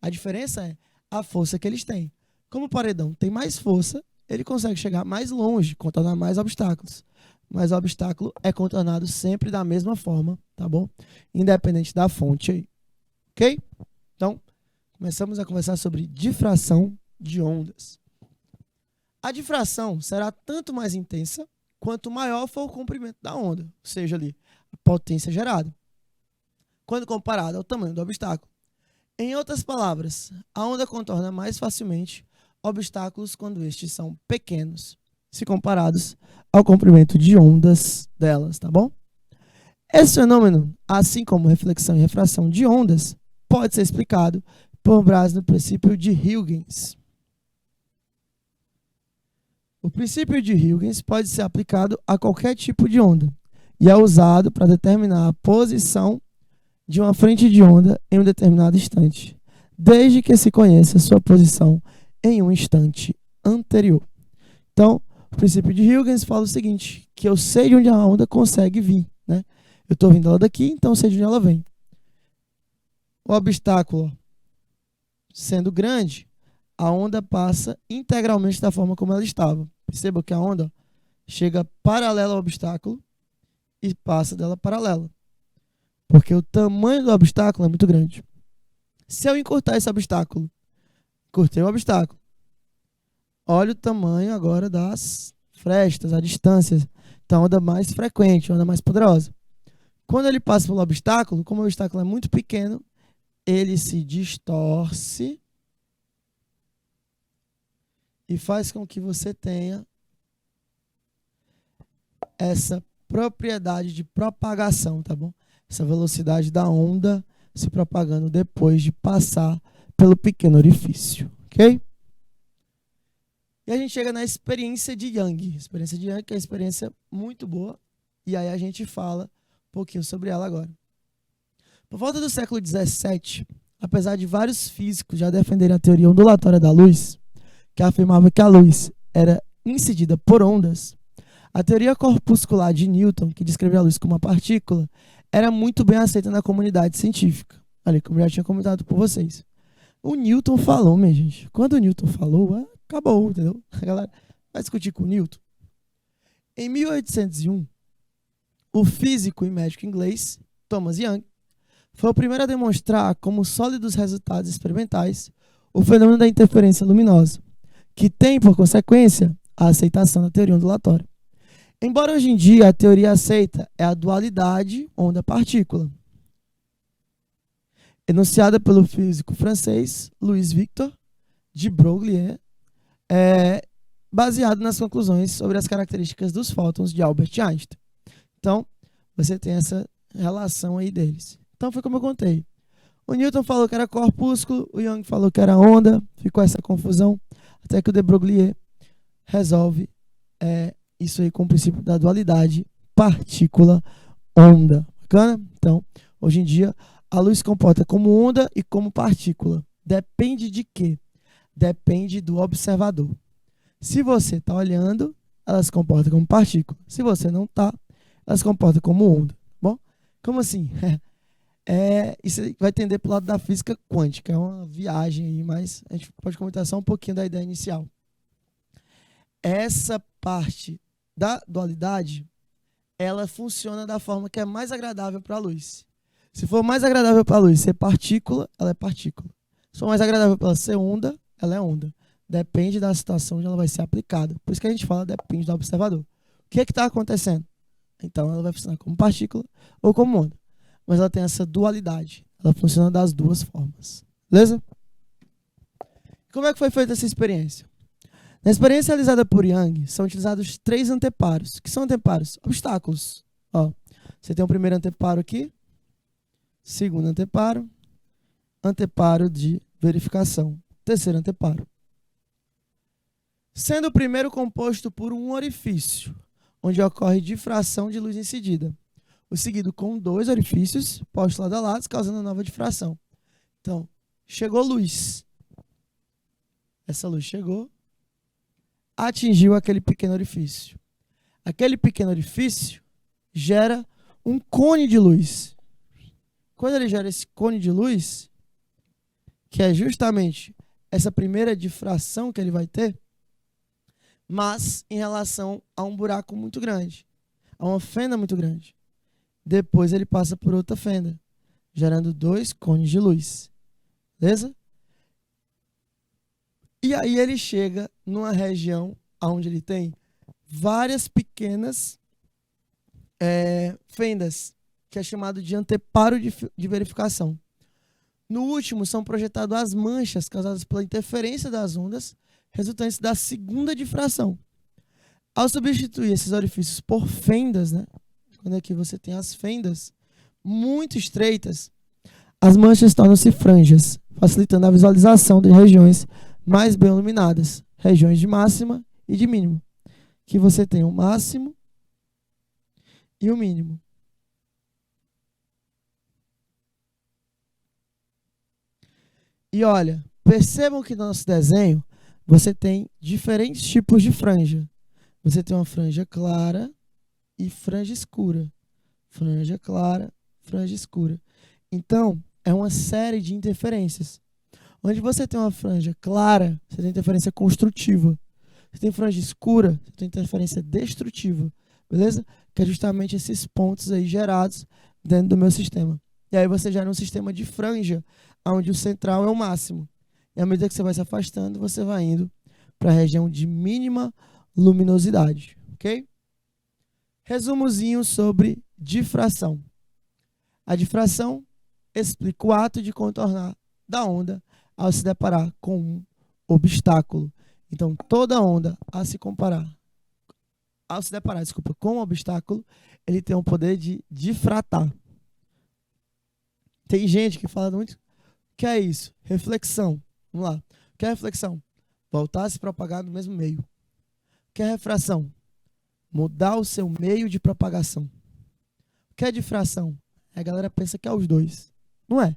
A diferença é a força que eles têm. Como o paredão tem mais força, ele consegue chegar mais longe, contornar mais obstáculos. Mas o obstáculo é contornado sempre da mesma forma, tá bom? Independente da fonte aí. Ok? Então, começamos a conversar sobre difração de ondas. A difração será tanto mais intensa quanto maior for o comprimento da onda, ou seja, ali, a potência gerada, quando comparada ao tamanho do obstáculo. Em outras palavras, a onda contorna mais facilmente obstáculos quando estes são pequenos, se comparados ao comprimento de ondas delas, tá bom? Esse fenômeno, assim como reflexão e refração de ondas, pode ser explicado por base no princípio de Huygens. O princípio de Huygens pode ser aplicado a qualquer tipo de onda e é usado para determinar a posição de uma frente de onda em um determinado instante, desde que se conheça sua posição em um instante anterior. Então, o princípio de Huygens fala o seguinte, que eu sei de onde a onda consegue vir, né? Eu estou vindo ela daqui, então eu sei de onde ela vem. O obstáculo sendo grande, a onda passa integralmente da forma como ela estava. Perceba que a onda chega paralela ao obstáculo e passa dela paralela, porque o tamanho do obstáculo é muito grande. Se eu encurtar esse obstáculo, encurtei o obstáculo, olha o tamanho agora das frestas, a distância. Então, a onda mais frequente, a onda mais poderosa. Quando ele passa pelo obstáculo, como o obstáculo é muito pequeno, ele se distorce e faz com que você tenha essa propriedade de propagação, tá bom? Essa velocidade da onda se propagando depois de passar pelo pequeno orifício, ok? E a gente chega na experiência de Young. A experiência de Young que é uma experiência muito boa, e aí a gente fala um pouquinho sobre ela agora. Por volta do século XVII, apesar de vários físicos já defenderem a teoria ondulatória da luz, que afirmava que a luz era incidida por ondas, a teoria corpuscular de Newton, que descreveu a luz como uma partícula, era muito bem aceita na comunidade científica. Ali, como eu já tinha comentado por vocês. O Newton falou, minha gente. Quando o Newton falou, acabou, entendeu? A galera vai discutir com o Newton. Em 1801, o físico e médico inglês Thomas Young foi o primeiro a demonstrar como sólidos resultados experimentais o fenômeno da interferência luminosa, que tem, por consequência, a aceitação da teoria ondulatória. Embora hoje em dia a teoria aceita é a dualidade onda-partícula, enunciada pelo físico francês Louis Victor de Broglie, baseado nas conclusões sobre as características dos fótons de Albert Einstein. Então, você tem essa relação aí deles. Então, foi como eu contei. O Newton falou que era corpúsculo, o Young falou que era onda, ficou essa confusão, até que o de Broglie resolve isso aí com o princípio da dualidade partícula-onda. Bacana? Então, hoje em dia, a luz se comporta como onda e como partícula. Depende de quê? Depende do observador. Se você está olhando, ela se comporta como partícula. Se você não está, ela se comporta como onda. Bom? Como assim? Isso vai tender para o lado da física quântica, é uma viagem aí, mas a gente pode comentar só um pouquinho da ideia inicial. Essa parte da dualidade, ela funciona da forma que é mais agradável para a luz. Se for mais agradável para a luz ser partícula, ela é partícula. Se for mais agradável para ela ser onda, ela é onda. Depende da situação onde ela vai ser aplicada. Por isso que a gente fala depende do observador. O que está acontecendo? Então ela vai funcionar como partícula ou como onda. Mas ela tem essa dualidade. Ela funciona das duas formas. Beleza? Como é que foi feita essa experiência? Na experiência realizada por Young, são utilizados 3 anteparos. O que são anteparos? Obstáculos. Ó, você tem o primeiro anteparo aqui, segundo anteparo, anteparo de verificação, terceiro anteparo. Sendo o primeiro composto por um orifício, onde ocorre difração de luz incidida. O seguido com 2 orifícios, postos lado a lado, causando nova difração. Então, chegou luz. Essa luz chegou, atingiu aquele pequeno orifício. Aquele pequeno orifício gera um cone de luz. Quando ele gera esse cone de luz, que é justamente essa primeira difração que ele vai ter, mas em relação a um buraco muito grande, a uma fenda muito grande. Depois ele passa por outra fenda, gerando 2 cones de luz. Beleza? E aí ele chega numa região onde ele tem várias pequenas fendas, que é chamado de anteparo de verificação. No último, são projetadas as manchas causadas pela interferência das ondas, resultantes da segunda difração. Ao substituir esses orifícios por fendas, né, quando aqui você tem as fendas muito estreitas, as manchas tornam-se franjas, facilitando a visualização de regiões mais bem iluminadas, regiões de máxima e de mínimo, que você tem o máximo e o mínimo. E olha, percebam que no nosso desenho você tem diferentes tipos de franja. Você tem uma franja clara e franja escura. Franja clara, franja escura. Então, é uma série de interferências. Onde você tem uma franja clara, você tem interferência construtiva. Você tem franja escura, você tem interferência destrutiva. Beleza? Que é justamente esses pontos aí gerados dentro do meu sistema. E aí você gera um sistema de franja, onde o central é o máximo. E à medida que você vai se afastando, você vai indo para a região de mínima luminosidade. Ok? Resumozinho sobre difração. A difração explica o ato de contornar da onda ao se deparar com um obstáculo. Então, toda onda ao se deparar com um obstáculo, ele tem o poder de difratar. Tem gente que fala muito, o que é isso? Reflexão. Vamos lá. O que é reflexão? Voltar a se propagar no mesmo meio. O que é refração? Mudar o seu meio de propagação. O que é difração? A galera pensa que é os dois. Não é.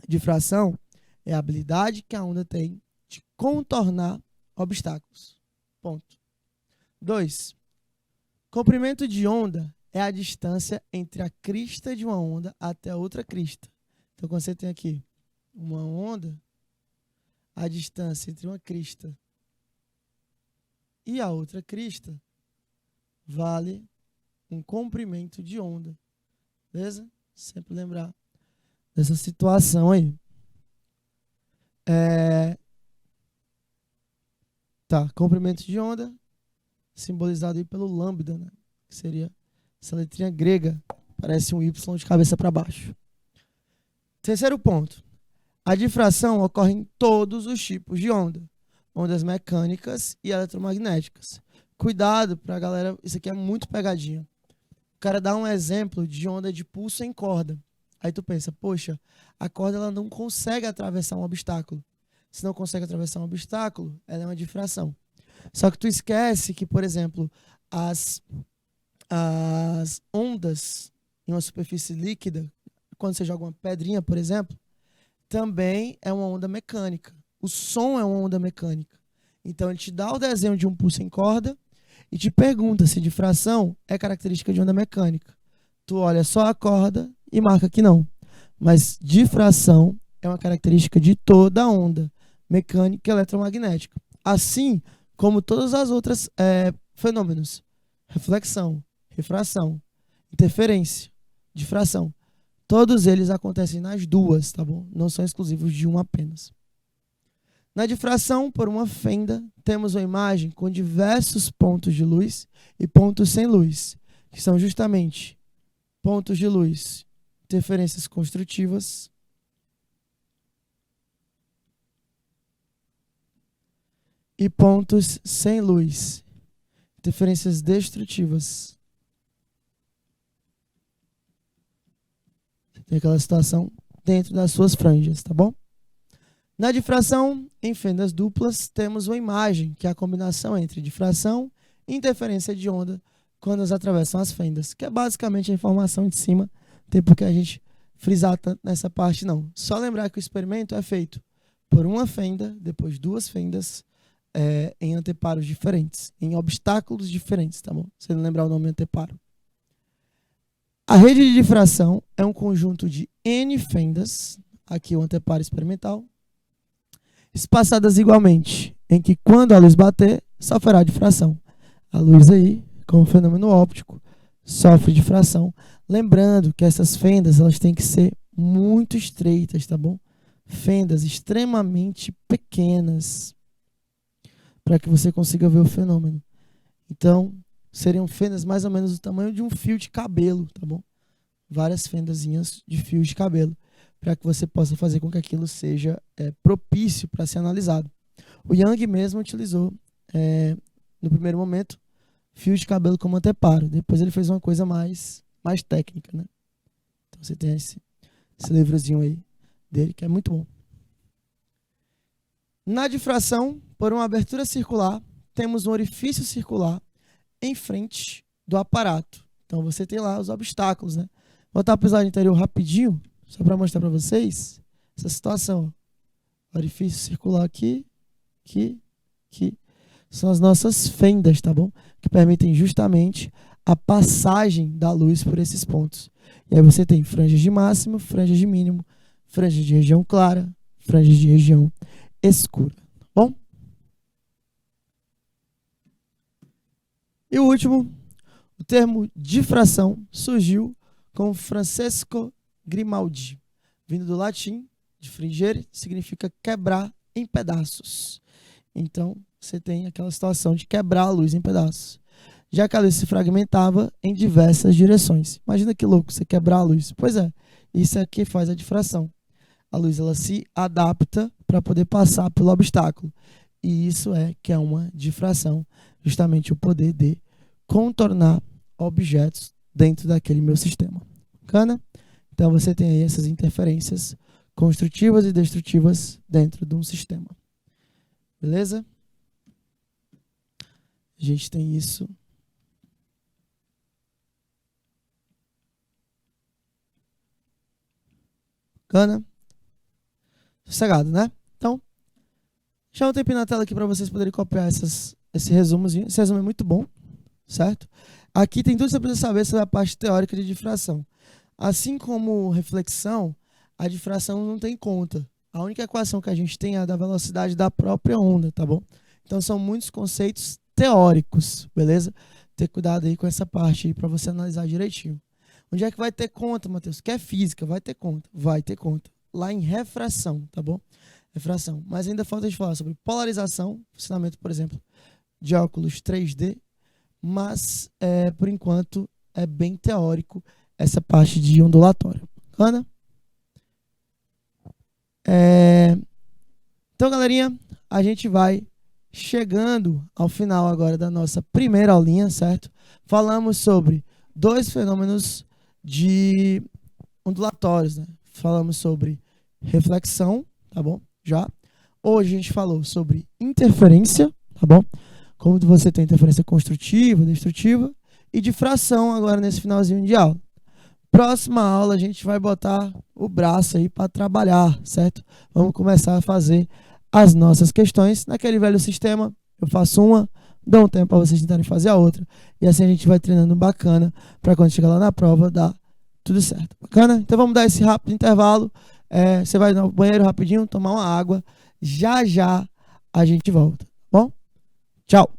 Difração é a habilidade que a onda tem de contornar obstáculos. Ponto. 2. Comprimento de onda é a distância entre a crista de uma onda até outra crista. Então, quando você tem aqui uma onda, a distância entre uma crista e a outra crista vale um comprimento de onda. Beleza? Sempre lembrar dessa situação aí. Comprimento de onda, simbolizado aí pelo lambda, né? Que seria essa letrinha grega, parece um Y de cabeça para baixo. Terceiro ponto. A difração ocorre em todos os tipos de onda. Ondas mecânicas e eletromagnéticas. Cuidado pra galera, isso aqui é muito pegadinha. O cara dá um exemplo de onda de pulso em corda. Aí tu pensa, poxa, a corda ela não consegue atravessar um obstáculo. Se não consegue atravessar um obstáculo, ela é uma difração. Só que tu esquece que, por exemplo, as ondas em uma superfície líquida, quando você joga uma pedrinha, por exemplo, também é uma onda mecânica. O som é uma onda mecânica. Então, ele te dá o desenho de um pulso em corda e te pergunta se difração é característica de onda mecânica. Tu olha só a corda e marca que não. Mas difração é uma característica de toda onda mecânica e eletromagnética. Assim como todas as outras fenômenos. Reflexão, refração, interferência, difração. Todos eles acontecem nas duas, tá bom? Não são exclusivos de uma apenas. Na difração, por uma fenda, temos uma imagem com diversos pontos de luz e pontos sem luz, que são justamente pontos de luz, interferências construtivas, e pontos sem luz, interferências destrutivas. Você tem aquela situação dentro das suas franjas, tá bom? Na difração, em fendas duplas, temos uma imagem, que é a combinação entre difração e interferência de onda quando elas atravessam as fendas, que é basicamente a informação de cima, tem por que a gente frisar tanto nessa parte não. Só lembrar que o experimento é feito por uma fenda, depois duas fendas, em anteparos diferentes, em obstáculos diferentes, tá bom? Se não lembrar o nome anteparo. A rede de difração é um conjunto de N fendas, aqui o anteparo experimental, espaçadas igualmente, em que quando a luz bater, sofrerá difração. A luz aí, como fenômeno óptico, sofre difração. Lembrando que essas fendas elas têm que ser muito estreitas, tá bom? Fendas extremamente pequenas, para que você consiga ver o fenômeno. Então, seriam fendas mais ou menos do tamanho de um fio de cabelo, tá bom? Várias fendazinhas de fios de cabelo, para que você possa fazer com que aquilo seja propício para ser analisado. O Young mesmo utilizou, no primeiro momento, fios de cabelo como anteparo. Depois ele fez uma coisa mais técnica, né? Então você tem esse livrozinho aí dele, que é muito bom. Na difração, por uma abertura circular, temos um orifício circular em frente do aparato. Então você tem lá os obstáculos, né? Vou voltar para o slide anterior rapidinho, só para mostrar para vocês essa situação. Orifício circular aqui, aqui, aqui. São as nossas fendas, tá bom? Que permitem justamente a passagem da luz por esses pontos. E aí você tem franjas de máximo, franjas de mínimo, franjas de região clara, franjas de região escura. Tá bom? E o último, o termo difração surgiu com Francesco Grimaldi, vindo do latim, difringere, significa quebrar em pedaços. Então, você tem aquela situação de quebrar a luz em pedaços. Já que a luz se fragmentava em diversas direções. Imagina que louco, você quebrar a luz. Pois é, isso é que faz a difração. A luz ela se adapta para poder passar pelo obstáculo. E isso que é uma difração, justamente o poder de contornar objetos dentro daquele meu sistema. Bacana? Então você tem aí essas interferências construtivas e destrutivas dentro de um sistema. Beleza? A gente tem isso. Bacana? Sossegado, né? Então, deixa um tempinho na tela aqui para vocês poderem copiar esse resumozinho. Esse resumo é muito bom, certo? Aqui tem tudo que você precisa saber sobre a parte teórica de difração. Assim como reflexão, a difração não tem conta. A única equação que a gente tem é a da velocidade da própria onda, tá bom? Então são muitos conceitos teóricos, beleza? Ter cuidado aí com essa parte aí para você analisar direitinho. Onde é que vai ter conta, Matheus? Quer física? Vai ter conta. Vai ter conta. Lá em refração, tá bom? Refração. Mas ainda falta a gente falar sobre polarização, funcionamento, por exemplo, de óculos 3D, mas, por enquanto, é bem teórico essa parte de ondulatório. Bacana? Então, galerinha, a gente vai chegando ao final agora da nossa primeira aulinha, certo? Falamos sobre dois fenômenos de ondulatórios, né? Falamos sobre reflexão, tá bom? Já. Hoje a gente falou sobre interferência, tá bom? Como você tem interferência construtiva, destrutiva e difração agora nesse finalzinho de aula. Próxima aula a gente vai botar o braço aí para trabalhar, certo? Vamos começar a fazer as nossas questões naquele velho sistema. Eu faço uma, dou um tempo para vocês tentarem fazer a outra e assim a gente vai treinando bacana para quando chegar lá na prova dar Tudo certo. Bacana? Então vamos dar esse rápido intervalo. Você vai no banheiro rapidinho, tomar uma água. Já já a gente volta. Bom? Tchau.